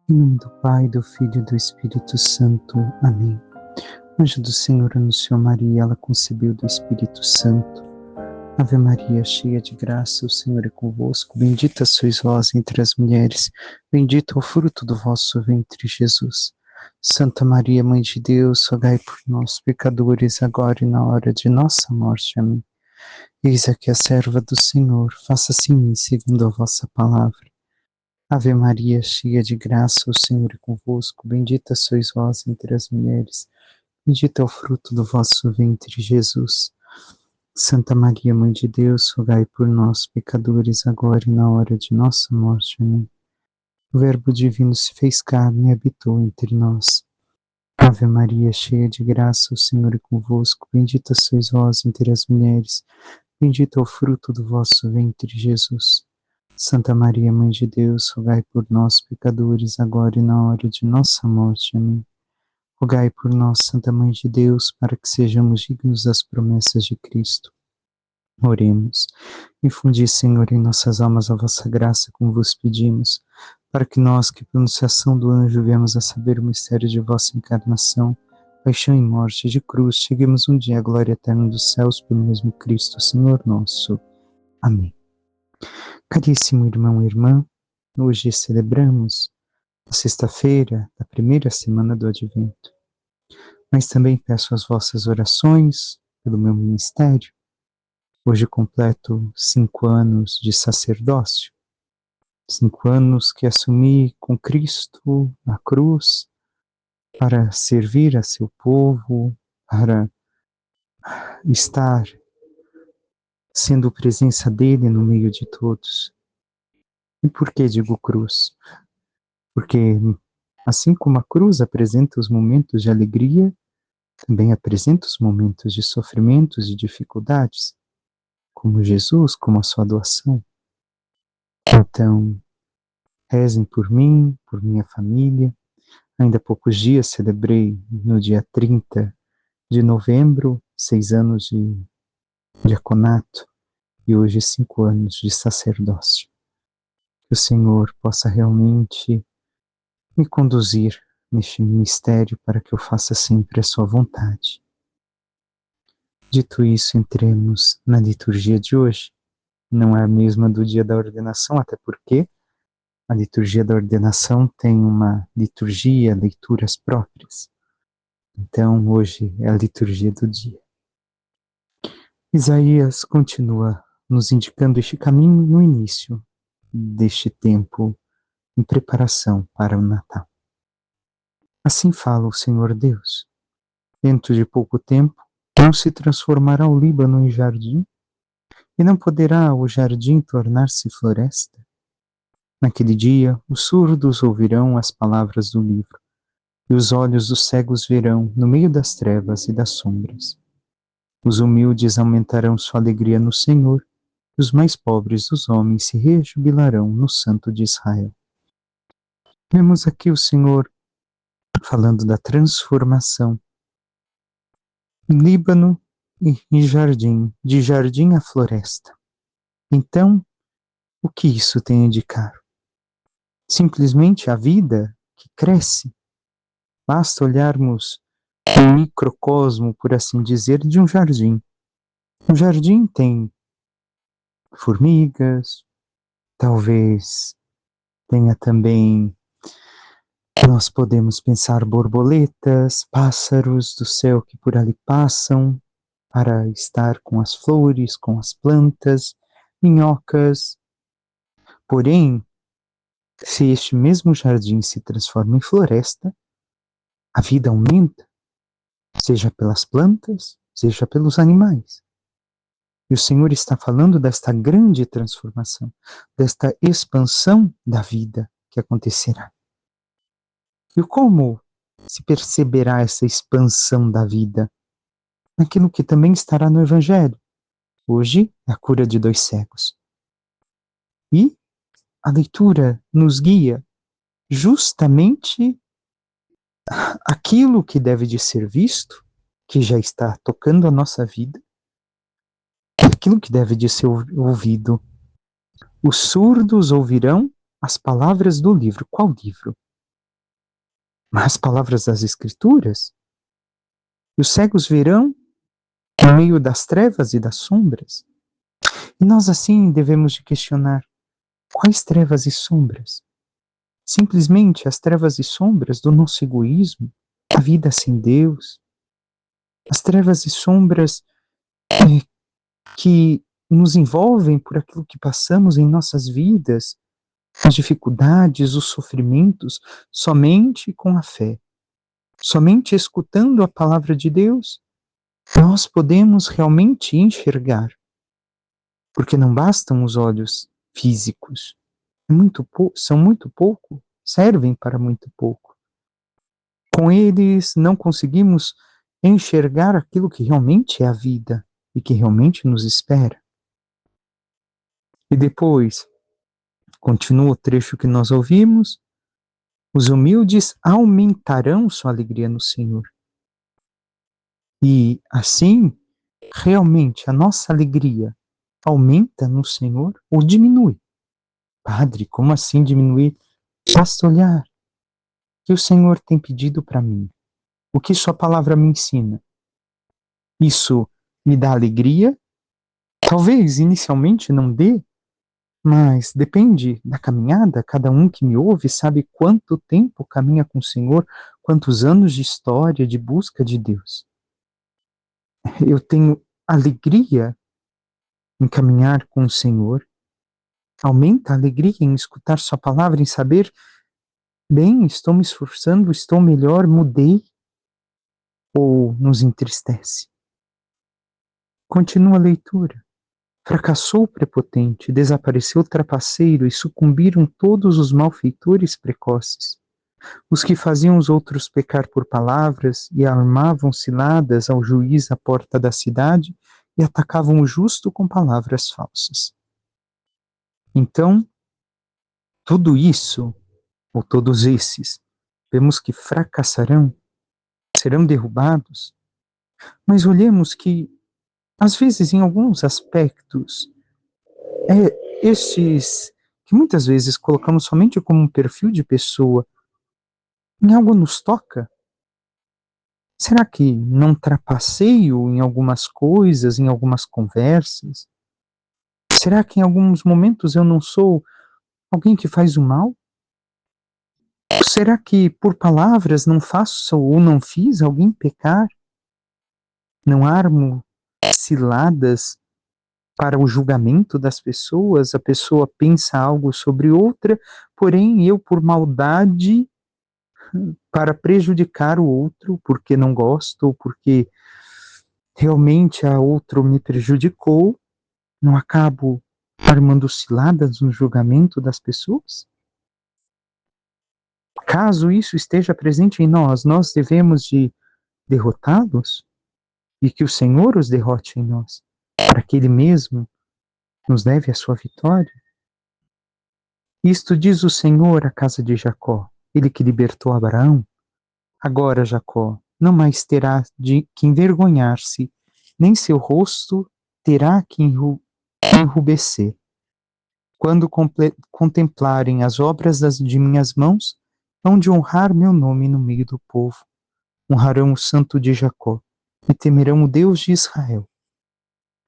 Em nome do Pai, do Filho e do Espírito Santo. Amém. O anjo do Senhor anunciou Maria, ela concebeu do Espírito Santo. Ave Maria, cheia de graça, o Senhor é convosco. Bendita sois vós entre as mulheres, bendito é o fruto do vosso ventre, Jesus. Santa Maria, Mãe de Deus, rogai por nós, pecadores, agora e na hora de nossa morte. Amém. Eis aqui a serva do Senhor, faça-se em mim segundo a vossa palavra. Ave Maria, cheia de graça, o Senhor é convosco. Bendita sois vós entre as mulheres, bendito é o fruto do vosso ventre, Jesus. Santa Maria, Mãe de Deus, rogai por nós, pecadores, agora e na hora de nossa morte. Amém. O Verbo divino se fez carne e habitou entre nós. Ave Maria, cheia de graça, o Senhor é convosco. Bendita sois vós entre as mulheres, bendito é o fruto do vosso ventre, Jesus. Santa Maria, Mãe de Deus, rogai por nós, pecadores, agora e na hora de nossa morte. Amém. Rogai por nós, Santa Mãe de Deus, para que sejamos dignos das promessas de Cristo. Oremos. Infundi, Senhor, em nossas almas a vossa graça, como vos pedimos, para que nós, que por anunciação do anjo viemos a saber o mistério de vossa encarnação, paixão e morte de cruz, cheguemos um dia à glória eterna dos céus pelo mesmo Cristo, Senhor nosso. Amém. Caríssimo irmão e irmã, hoje celebramos a sexta-feira da primeira semana do Advento. Mas também peço as vossas orações pelo meu ministério. Hoje completo 5 anos de sacerdócio, 5 anos que assumi com Cristo na cruz para servir a seu povo, para estar sendo presença dele no meio de todos. E por que digo cruz? Porque assim como a cruz apresenta os momentos de alegria, também apresenta os momentos de sofrimentos e dificuldades, como Jesus, como a sua doação. Então, rezem por mim, por minha família. Ainda há poucos dias celebrei, no dia 30 de novembro, 6 anos de diaconato e hoje 5 anos de sacerdócio. Que o Senhor possa realmente me conduzir neste ministério para que eu faça sempre a sua vontade. Dito isso, entremos na liturgia de hoje. Não é a mesma do dia da ordenação, até porque a liturgia da ordenação tem uma liturgia, leituras próprias. Então, hoje é a liturgia do dia. Isaías continua nos indicando este caminho no início deste tempo em preparação para o Natal. Assim fala o Senhor Deus. Dentro de pouco tempo, não se transformará o Líbano em jardim, e não poderá o jardim tornar-se floresta. Naquele dia, os surdos ouvirão as palavras do livro, e os olhos dos cegos verão no meio das trevas e das sombras. Os humildes aumentarão sua alegria no Senhor, e os mais pobres dos homens se rejubilarão no Santo de Israel. Vemos aqui o Senhor falando da transformação. Líbano e jardim, de jardim à floresta. Então, o que isso tem a indicar? Simplesmente a vida que cresce. Basta olharmos o microcosmo, por assim dizer, de um jardim. Um jardim tem formigas, talvez tenha também, nós podemos pensar borboletas, pássaros do céu que por ali passam para estar com as flores, com as plantas, minhocas. Porém, se este mesmo jardim se transforma em floresta, a vida aumenta, seja pelas plantas, seja pelos animais. E o Senhor está falando desta grande transformação, desta expansão da vida que acontecerá. E como se perceberá essa expansão da vida? Naquilo que também estará no Evangelho. Hoje, a cura de 2 cegos. E a leitura nos guia justamente aquilo que deve de ser visto, que já está tocando a nossa vida, aquilo que deve de ser ouvido. Os surdos ouvirão as palavras do livro. Qual livro? as palavras das Escrituras. E os cegos verão no meio das trevas e das sombras. E nós assim devemos de questionar: quais trevas e sombras? Simplesmente as trevas e sombras do nosso egoísmo, a vida sem Deus, as trevas e sombras que nos envolvem por aquilo que passamos em nossas vidas, as dificuldades, os sofrimentos, somente com a fé, somente escutando a palavra de Deus, nós podemos realmente enxergar, porque não bastam os olhos físicos, são muito pouco, servem para muito pouco. Com eles não conseguimos enxergar aquilo que realmente é a vida e que realmente nos espera. E depois, continua o trecho que nós ouvimos: os humildes aumentarão sua alegria no Senhor. E assim, realmente, a nossa alegria aumenta no Senhor ou diminui? Padre, como assim diminuir? Basta olhar o que o Senhor tem pedido para mim, o que sua palavra me ensina. Isso me dá alegria? Talvez inicialmente não dê, mas depende da caminhada. Cada um que me ouve sabe quanto tempo caminha com o Senhor, quantos anos de história, de busca de Deus. Eu tenho alegria em caminhar com o Senhor, aumenta a alegria em escutar sua palavra, em saber, bem, estou me esforçando, estou melhor, mudei, ou nos entristece? Continua a leitura. Fracassou o prepotente, desapareceu o trapaceiro e sucumbiram todos os malfeitores precoces. Os que faziam os outros pecar por palavras e armavam ciladas ao juiz à porta da cidade e atacavam o justo com palavras falsas. Então, tudo isso, ou todos esses, vemos que fracassarão, serão derrubados, mas olhemos que, às vezes, em alguns aspectos, estes que muitas vezes colocamos somente como um perfil de pessoa, em algo nos toca? Será que não trapaceio em algumas coisas, em algumas conversas? Será que em alguns momentos eu não sou alguém que faz o mal? Será que por palavras não faço ou não fiz alguém pecar? Não armo ciladas para o julgamento das pessoas? A pessoa pensa algo sobre outra, porém eu, por maldade, para prejudicar o outro, porque não gosto, ou porque realmente a outro me prejudicou, não acabo armando ciladas no julgamento das pessoas? Caso isso esteja presente em nós, nós devemos de derrotá-los e que o Senhor os derrote em nós, para que Ele mesmo nos leve a sua vitória. Isto diz o Senhor à casa de Jacó, Ele que libertou Abraão. Agora, Jacó não mais terá de que envergonhar-se, nem seu rosto terá que enrubescer. Quando contemplarem as obras de minhas mãos, hão de honrar meu nome no meio do povo. Honrarão o Santo de Jacó e temerão o Deus de Israel.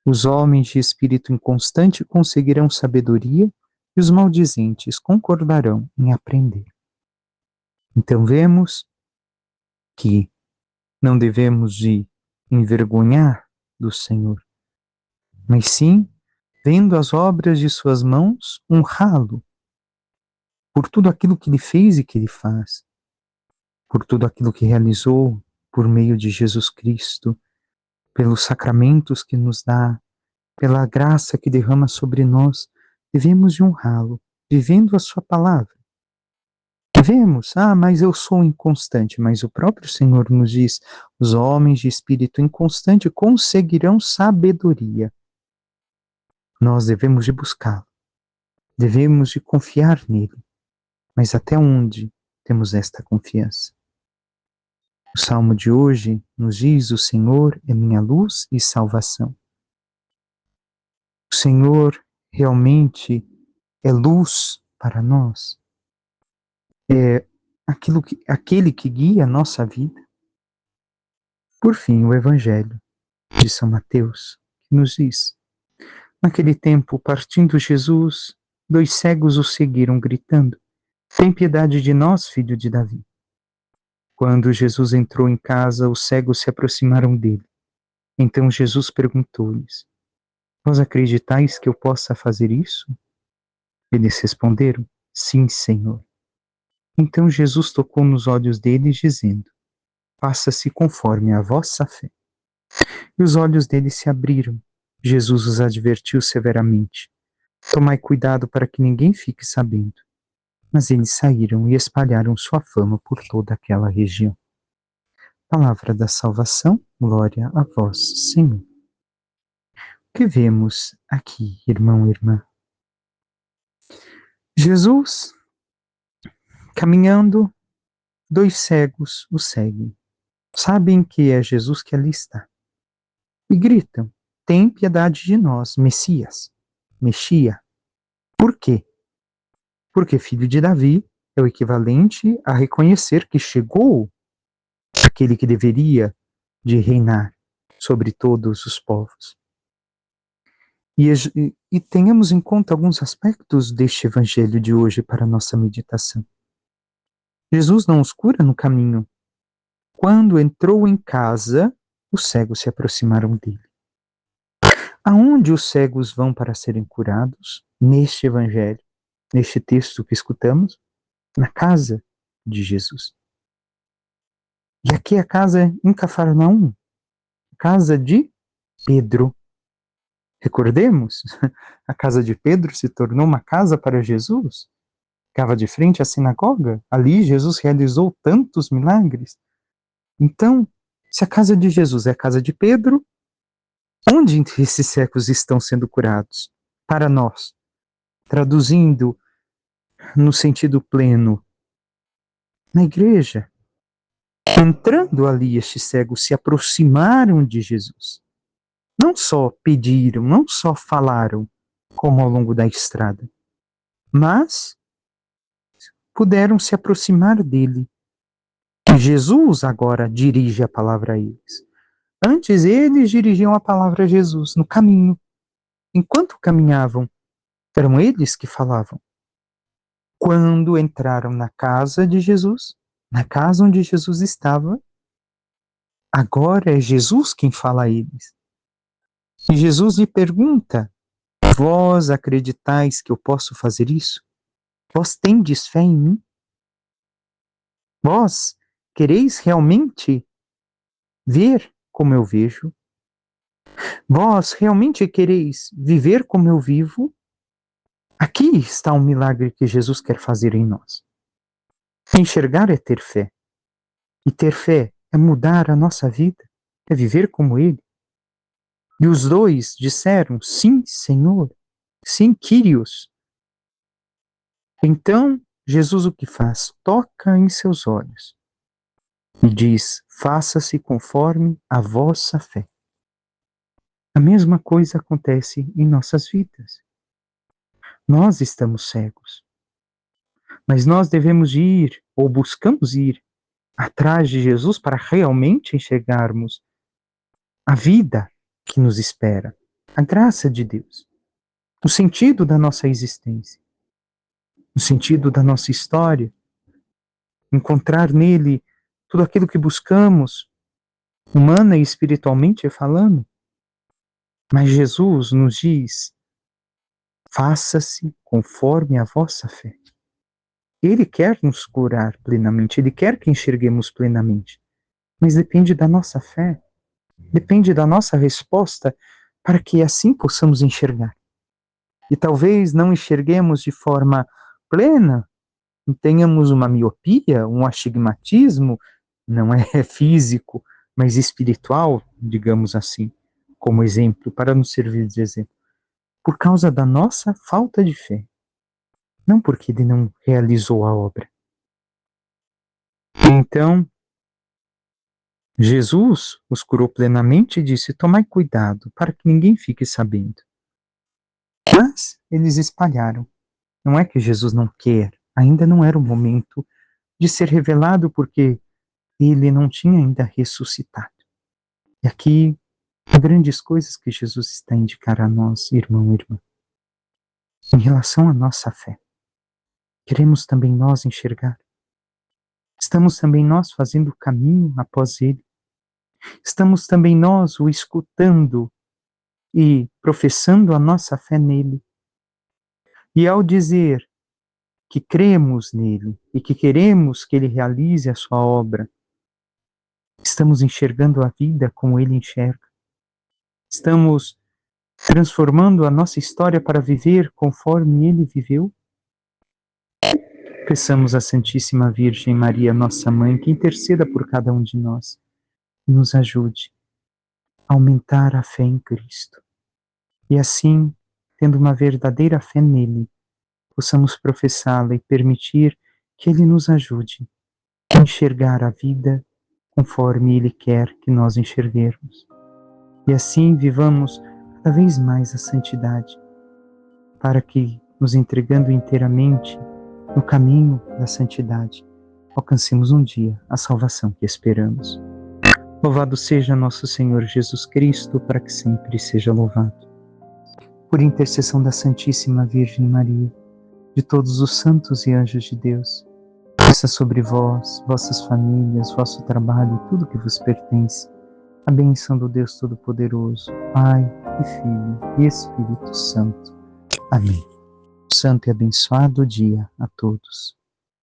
Os homens de espírito inconstante conseguirão sabedoria e os maldizentes concordarão em aprender. Então vemos que não devemos de envergonhar do Senhor, mas sim, vendo as obras de suas mãos, honrá-lo por tudo aquilo que ele fez e que ele faz, por tudo aquilo que realizou por meio de Jesus Cristo, pelos sacramentos que nos dá, pela graça que derrama sobre nós. Devemos de honrá-lo, vivendo a sua palavra. Devemos, mas eu sou inconstante, mas o próprio Senhor nos diz: os homens de espírito inconstante conseguirão sabedoria. Nós devemos de buscá-lo, devemos de confiar nele, mas até onde temos esta confiança? O salmo de hoje nos diz: o Senhor é minha luz e salvação. O Senhor realmente é luz para nós. É aquele que guia a nossa vida. Por fim, o Evangelho de São Mateus, que nos diz: naquele tempo, partindo Jesus, 2 cegos o seguiram, gritando: tem piedade de nós, filho de Davi. Quando Jesus entrou em casa, os cegos se aproximaram dele. Então Jesus perguntou-lhes: vós acreditais que eu possa fazer isso? Eles responderam: sim, Senhor. Então Jesus tocou nos olhos deles, dizendo: faça-se conforme a vossa fé. E os olhos deles se abriram. Jesus os advertiu severamente: tomai cuidado para que ninguém fique sabendo. Mas eles saíram e espalharam sua fama por toda aquela região. Palavra da salvação, glória a vós, Senhor. O que vemos aqui, irmão e irmã? Jesus, caminhando, 2 cegos o seguem. Sabem que é Jesus que ali está. E gritam: tem piedade de nós, Messias, Mexia. Por quê? Porque filho de Davi é o equivalente a reconhecer que chegou aquele que deveria de reinar sobre todos os povos. E tenhamos em conta alguns aspectos deste evangelho de hoje para a nossa meditação. Jesus não os cura no caminho. Quando entrou em casa, os cegos se aproximaram dele. Aonde os cegos vão para serem curados? Neste evangelho, neste texto que escutamos, na casa de Jesus. E aqui é a casa em Cafarnaum, casa de Pedro. Recordemos, a casa de Pedro se tornou uma casa para Jesus. Ficava de frente à sinagoga. Ali Jesus realizou tantos milagres. Então, se a casa de Jesus é a casa de Pedro, onde esses cegos estão sendo curados? Para nós, traduzindo no sentido pleno, na igreja. Entrando ali, estes cegos se aproximaram de Jesus. Não só pediram, não só falaram, como ao longo da estrada, mas puderam se aproximar dele. E Jesus agora dirige a palavra a eles. Antes eles dirigiam a palavra a Jesus no caminho. Enquanto caminhavam, eram eles que falavam. Quando entraram na casa de Jesus, na casa onde Jesus estava, agora é Jesus quem fala a eles. E Jesus lhe pergunta: vós acreditais que eu posso fazer isso? Vós tendes fé em mim? Vós quereis realmente ver como eu vejo? Vós realmente quereis viver como eu vivo? Aqui está um milagre que Jesus quer fazer em nós. Enxergar é ter fé. E ter fé é mudar a nossa vida, é viver como Ele. E os dois disseram: sim, Senhor, sim, Kyrios. Então, Jesus o que faz? Toca em seus olhos e diz: faça-se conforme a vossa fé. A mesma coisa acontece em nossas vidas. Nós estamos cegos, mas nós devemos ir, ou buscamos ir, atrás de Jesus para realmente enxergarmos a vida que nos espera, a graça de Deus, o sentido da nossa existência, o sentido da nossa história, encontrar nele tudo aquilo que buscamos, humana e espiritualmente falando. Mas Jesus nos diz: faça-se conforme a vossa fé. Ele quer nos curar plenamente, Ele quer que enxerguemos plenamente, mas depende da nossa fé, depende da nossa resposta para que assim possamos enxergar. E talvez não enxerguemos de forma plena, tenhamos uma miopia, um astigmatismo, não é físico, mas espiritual, digamos assim, como exemplo, para nos servir de exemplo, por causa da nossa falta de fé, não porque Ele não realizou a obra. Então, Jesus os curou plenamente e disse: tomai cuidado para que ninguém fique sabendo. Mas eles espalharam. Não é que Jesus não quer, ainda não era o momento de ser revelado porque ele não tinha ainda ressuscitado. E aqui, grandes coisas que Jesus está a indicar a nós, irmão e irmã. Em relação à nossa fé, queremos também nós enxergar. Estamos também nós fazendo o caminho após ele. Estamos também nós o escutando e professando a nossa fé nele. E ao dizer que cremos nele e que queremos que ele realize a sua obra, estamos enxergando a vida como ele enxerga. Estamos transformando a nossa história para viver conforme ele viveu. Peçamos à Santíssima Virgem Maria, nossa mãe, que interceda por cada um de nós e nos ajude a aumentar a fé em Cristo. E assim, tendo uma verdadeira fé nele, possamos professá-la e permitir que ele nos ajude a enxergar a vida conforme ele quer que nós enxerguemos. E assim vivamos cada vez mais a santidade, para que, nos entregando inteiramente no caminho da santidade, alcancemos um dia a salvação que esperamos. Louvado seja nosso Senhor Jesus Cristo, para que sempre seja louvado. Por intercessão da Santíssima Virgem Maria, de todos os santos e anjos de Deus, desça sobre vós, vossas famílias, vosso trabalho e tudo que vos pertence, a bênção do Deus Todo-Poderoso, Pai e Filho e Espírito Santo. Amém. Santo e abençoado dia a todos.